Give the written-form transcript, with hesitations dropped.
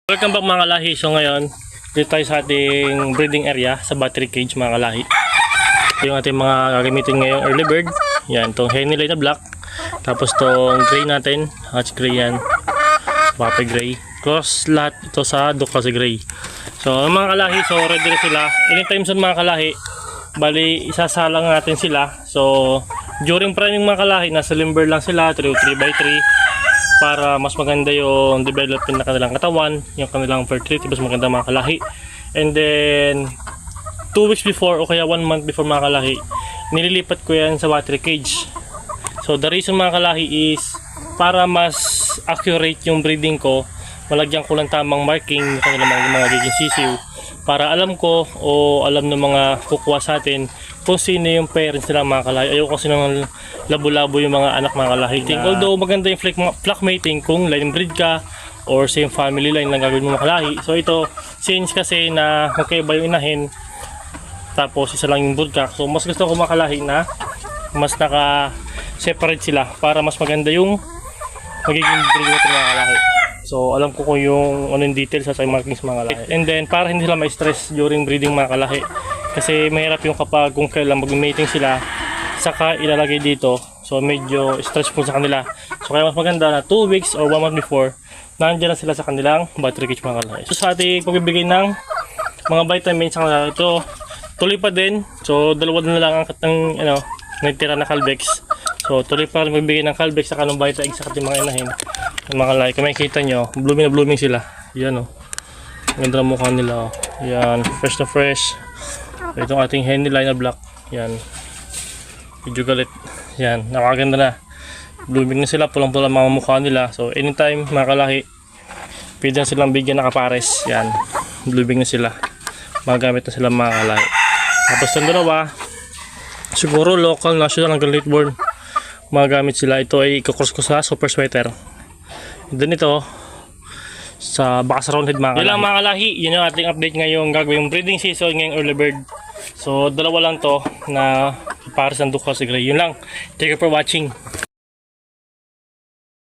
Welcome back mga kalahi. So ngayon, dito tayo sa ating breeding area sa battery cage mga kalahi. Ito yung ating mga gagamitin ngayong early bird. Yan, itong henny line na black. Tapos itong gray natin, hatch gray yan. Puppy gray. Cross lahat ito sa Ducas gray. So mga kalahi, so ready na sila. Anytime soon mga kalahi, bali isasalang natin sila. So during priming mga kalahi, nasa limber lang sila, 3x3 para mas maganda yung development na kanilang katawan, yung kanilang fertility, mas maganda mga kalahi. And then 2 weeks before o kaya 1 month before mga kalahi, nililipat ko yan sa battery cage. So the reason mga kalahi is para mas accurate yung breeding ko, malagyan ko lang tamang marking yung kanilang mga magiging sisiw, para alam ko o alam ng mga kukuha sa atin kung sino yung parents nila mga kalahi. Ayoko kasi nang labo-labo yung mga anak mga kalahi. Although maganda yung flock mating kung line breed ka or same family line lang gagawin mo mga kalahi. So ito, since kasi na magkaiba yung inahin tapos isa lang yung broodcock, so mas gusto ko mga kalahi na mas naka-separate sila para mas maganda yung magiging breed natin mga kalahi. So alam ko kung yung anong details sa markings mga kalahi. And then para hindi sila ma-stress during breeding mga kalahi. Kasi mahirap yung kapag kung kailan mag-mating sila saka ilalagay dito. So medyo stressful sa kanila. So kaya mas maganda na 2 weeks or 1 month before, nandiyan na sila sa kanilang battery cage mga kalahi. So sa ating pagbibigay ng mga vitamins sa kanila, ito tuloy pa din. So dalawa na lang ang natira na Calvex. So tuloy pa rin magbigay ng Calvex saka ng Vita Egg sa ating mga inahin. Mga kalahi, kung makikita nyo, blooming na blooming sila. Yan o. Ganda na mukha nila o. Yan, fresh na fresh. Itong ating henny line na black. Yan. Medyo galit. Yan, nakaganda na. Blooming na sila, pulang-pulang mga mukha nila. So anytime mga kalahi, pwede na silang bigyan na kapares. Yan, blooming na sila. Magamit na sila mga kalahi. Tapos itong dalawa, siguro local, national hanggang late born. Magamit sila. Ito ay ikakross ko sa super sweater. Then ito sa bakas roundhead mga kalahi. Yun lang mga kalahi, yun yung ating update ngayong gagawing breeding season ngayong early bird. So dalawa lang to na para sa Ducas gray. Yun lang. Thank you for watching.